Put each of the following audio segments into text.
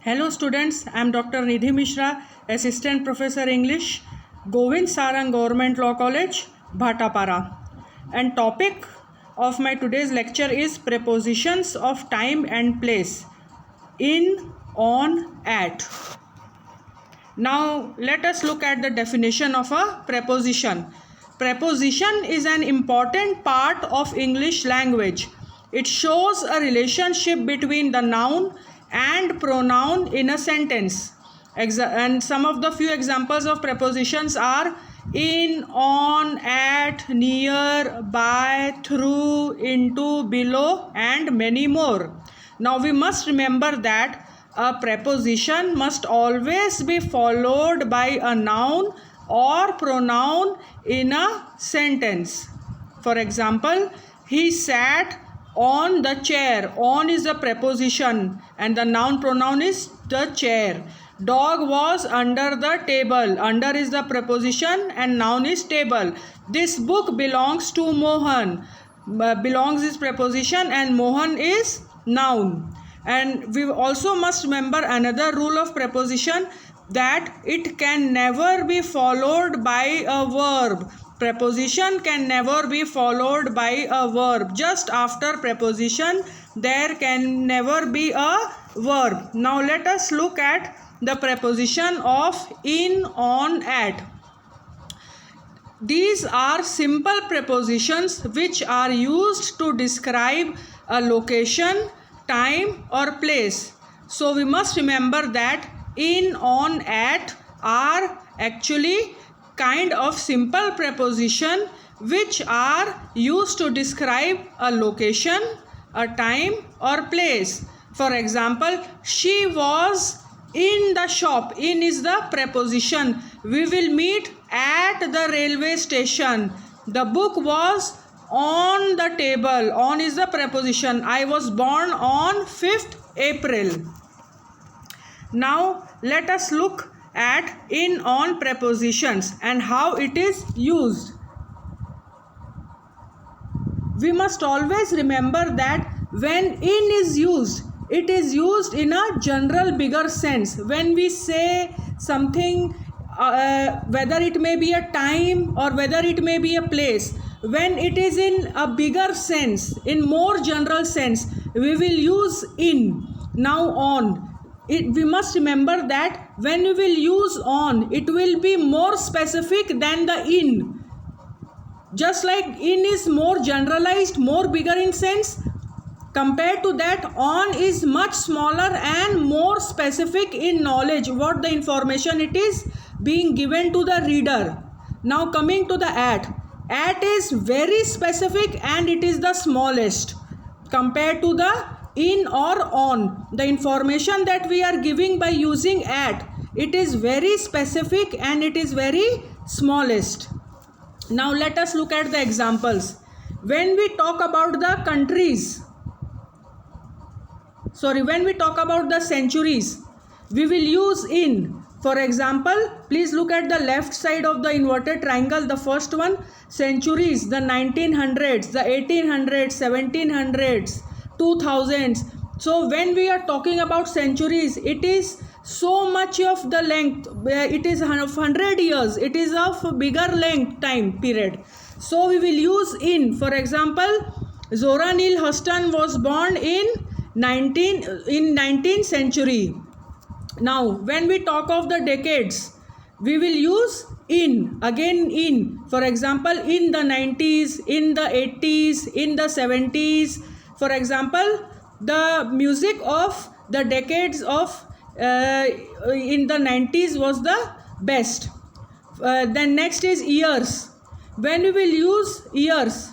Hello students, I am Dr. Nidhi Mishra, Assistant Professor English, Govind Sarang Government Law College, Bhatapara. And topic of my today's lecture is prepositions of time and place. In, on, at. Now let us look at the definition of a preposition. Preposition is an important part of English language. It shows a relationship between the noun and pronoun in a sentence. And some of the few examples of prepositions are in, on, at, near, by, through, into, below, and many more. Now we must remember that a preposition must always be followed by a noun or pronoun in a sentence. For example, he sat on the chair. On is the preposition and the noun pronoun is the chair. Dog was under the table. Under is the preposition and noun is table. This book belongs to Mohan. Belongs is preposition and Mohan is noun. And we also must remember another rule of preposition, that it can never be followed by a verb. Preposition can never be followed by a verb. Just after preposition there can never be a verb. Now let us look at the preposition of in, on, at. These are simple prepositions which are used to describe a location, time or place. So we must remember that in, on, at are actually kind of simple preposition which are used to describe a location, a time or place. For example, she was in the shop. In is the preposition. We will meet at the railway station. The book was on the table. On is the preposition. I was born on 5th April. Now let us look at in, on prepositions and how it is used. We must always remember that when in is used, it is used in a general bigger sense. When we say something, whether it may be a time or whether it may be a place, when it is in a bigger sense, in more general sense, we will use in. Now on. We must remember that when we will use on, it will be more specific than the in. Just like in is more generalized, more bigger in sense, compared to that, on is much smaller and more specific in knowledge, what the information it is being given to the reader. Now coming to the at. At is very specific and it is the smallest compared to the in or on. The information that we are giving by using at, it is very specific and it is very smallest. Now let us look at the examples. When we talk about the countries, when we talk about the centuries, we will use in. For example, please look at the left side of the inverted triangle, the first one, centuries, the 1900s, the 1800s, 1700s, 2000s. So when we are talking about centuries, it is so much of the length, it is 100 years, it is of bigger length time period. So we will use in. For example, Zora Neale Hurston was born in 19th century. Now when we talk of the decades, we will use in, again in. For example, in the 90s, in the 80s, in the 70s. For example, the music of the decades of in the 90s was the best. Then next is years. When we will use years,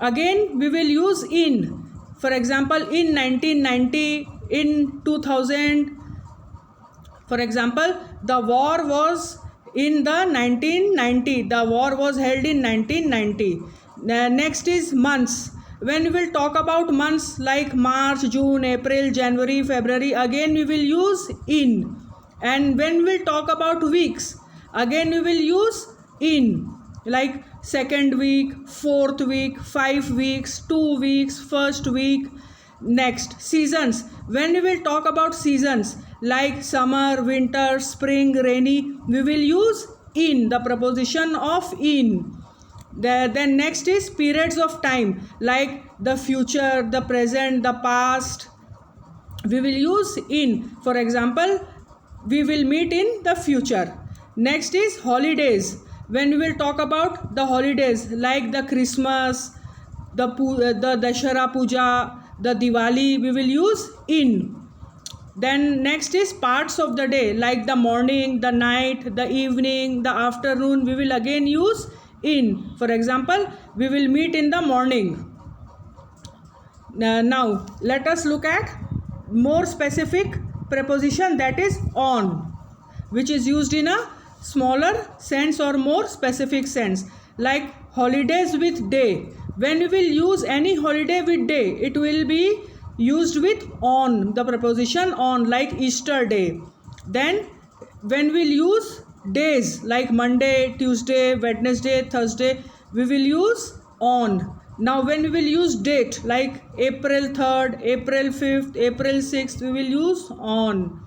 again we will use in. For example, in 1990, in 2000. For example, the war was in the 1990. The war was held in 1990. Next is months. When we will talk about months like March, June, April, January, February, again we will use in. And when we will talk about weeks, again we will use in. Like second week, fourth week, 5 weeks, 2 weeks, first week. Next, seasons. When we will talk about seasons, like summer, winter, spring, rainy, we will use in, the preposition of in. Then next is periods of time, like the future, the present, the past, we will use in. For example, we will meet in the future. Next is holidays. When we will talk about the holidays, like the Christmas, the Dashera Puja, the Diwali, we will use in. Then next is parts of the day, like the morning, the night, the evening, the afternoon, we will again use in. For example, we will meet in the morning. Now let us look at more specific preposition, that is on, which is used in a smaller sense or more specific sense, like holidays with day. When we will use any holiday with day, it will be used with on, the preposition on, like Easter day. Then when we will use days, like Monday, Tuesday, Wednesday, Thursday, we will use on. Now when we will use date, like April 3rd, April 5th, April 6th, we will use on.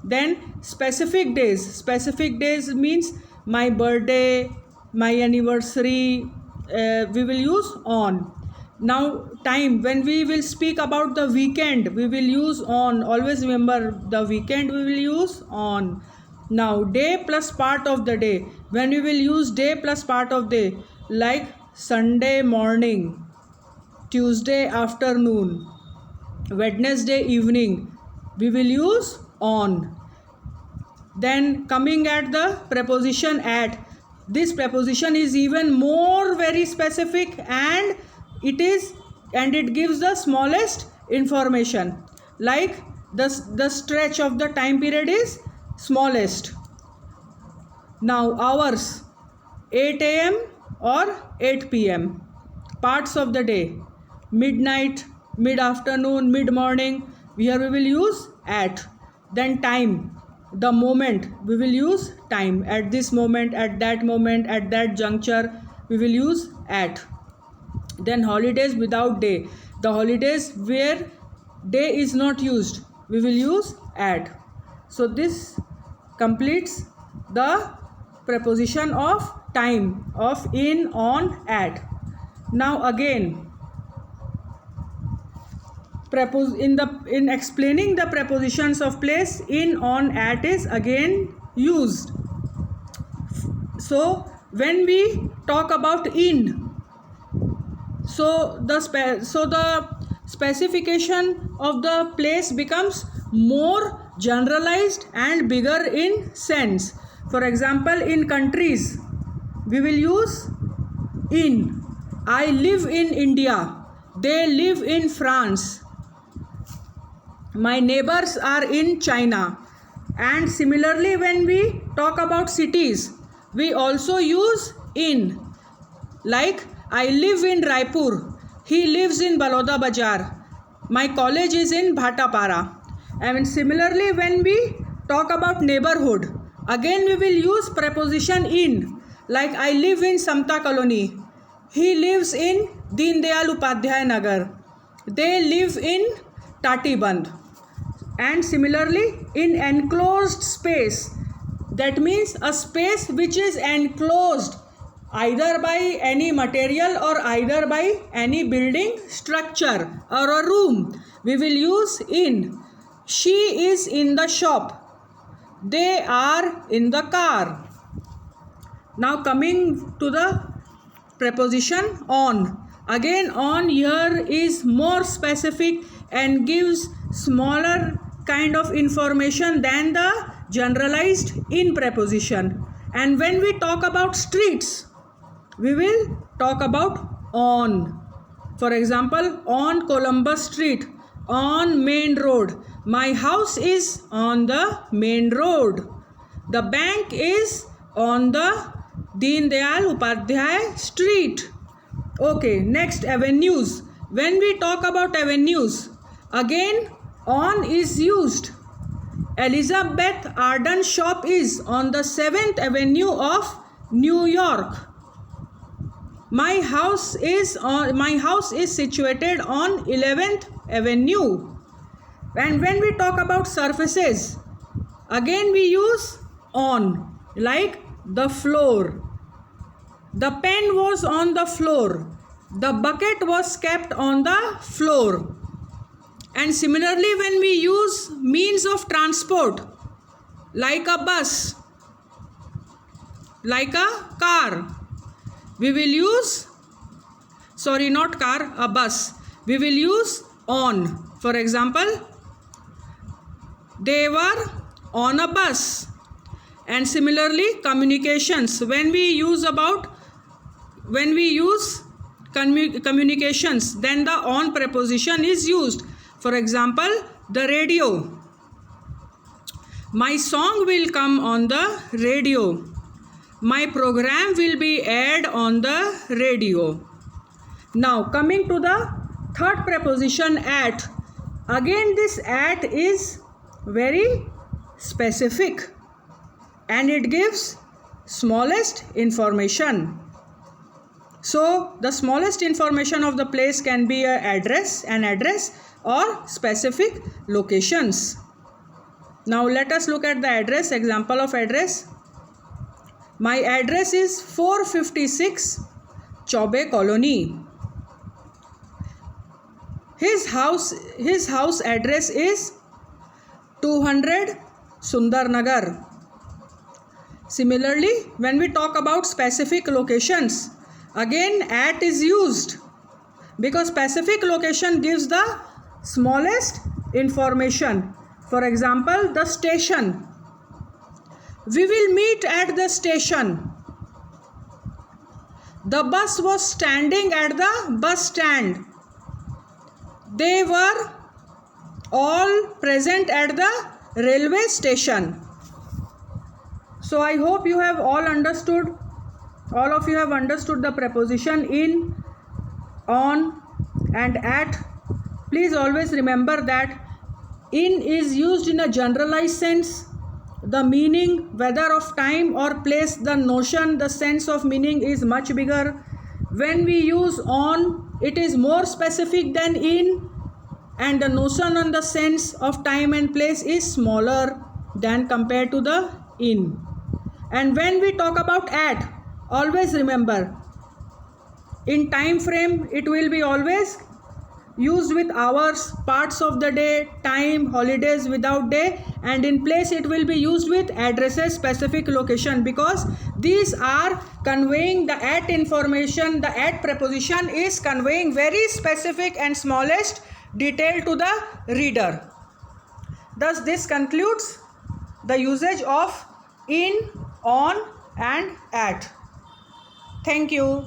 Then specific days means my birthday, my anniversary, we will use on. Now time, when we will speak about the weekend, we will use on. Always remember, the weekend we will use on. Now day plus part of the day, when we will use day plus part of day, like Sunday morning, Tuesday afternoon, Wednesday evening, we will use on. Then coming at the preposition at, this preposition is even more very specific, and it gives the smallest information, like the stretch of the time period is smallest. Now hours, 8 a.m. or 8 p.m. Parts of the day, midnight, mid-afternoon, mid-morning, here we will use at. Then time, the moment, we will use time. At this moment, at that juncture, we will use at. Then holidays without day, the holidays where day is not used, we will use at. So this completes the preposition of time, of in, on, at. Now again, in explaining the prepositions of place, in, on, at is again used. So when we talk about in, so the specification of the place becomes more generalized and bigger in sense. For example, in countries, we will use in. I live in India, they live in France, my neighbors are in China. And similarly, when we talk about cities, we also use in, like I live in Raipur, he lives in Baloda Bazaar, my college is in Bhatapara. And similarly, when we talk about neighborhood, again we will use preposition in, like I live in Samta Colony, he lives in Deen Dayal Upadhyay Nagar, they live in Tatiband. And similarly, in enclosed space, that means a space which is enclosed either by any material or either by any building structure or a room, we will use in. She is in the shop, they are in the car. Now coming to the preposition on. Again, on here is more specific and gives smaller kind of information than the generalized in preposition. And when we talk about streets, we will talk about on. For example, on Columbus Street, on main road, my house is on the main road, the bank is on the Deen Dayal Upadhyay Street. Okay, next, avenues. When we talk about avenues, again on is used. Elizabeth Arden shop is on the 7th Avenue of New York. My house is situated on 11th Avenue. And when we talk about surfaces, Again we use on, like the floor. The pen was on the floor. The bucket was kept on the floor. And similarly, when we use means of transport, like a bus, like a car, we will use, not car, a bus, we will use on. For example, they were on a bus. And similarly, communications, when we use communications, then the on preposition is used. For example, the radio. My song will come on the radio. My program will be aired on the radio. Now coming to the third preposition, at. Again, this at is very specific and it gives smallest information. So the smallest information of the place can be an address or specific locations. Now let us look at the address. Example of address. My address is 456 Chaube Colony. His house address is 200 Sundar Nagar. Similarly, when we talk about specific locations, again at is used because specific location gives the smallest information. For example, the station. We will meet at the station. The bus was standing at the bus stand. They were all present at the railway station. So I hope you have all of you have understood the preposition in, on and at. Please always remember that in is used in a generalized sense. The meaning, whether of time or place, the notion, the sense of meaning is much bigger. When we use on, it is more specific than in, and the notion and the sense of time and place is smaller than compared to the in. And when we talk about at, always remember, in time frame it will be always used with hours, parts of the day, time, holidays without day, and in place it will be used with addresses, specific location, because these are conveying the at information. The at preposition is conveying very specific and smallest detail to the reader. Thus this concludes the usage of in, on and at. Thank you.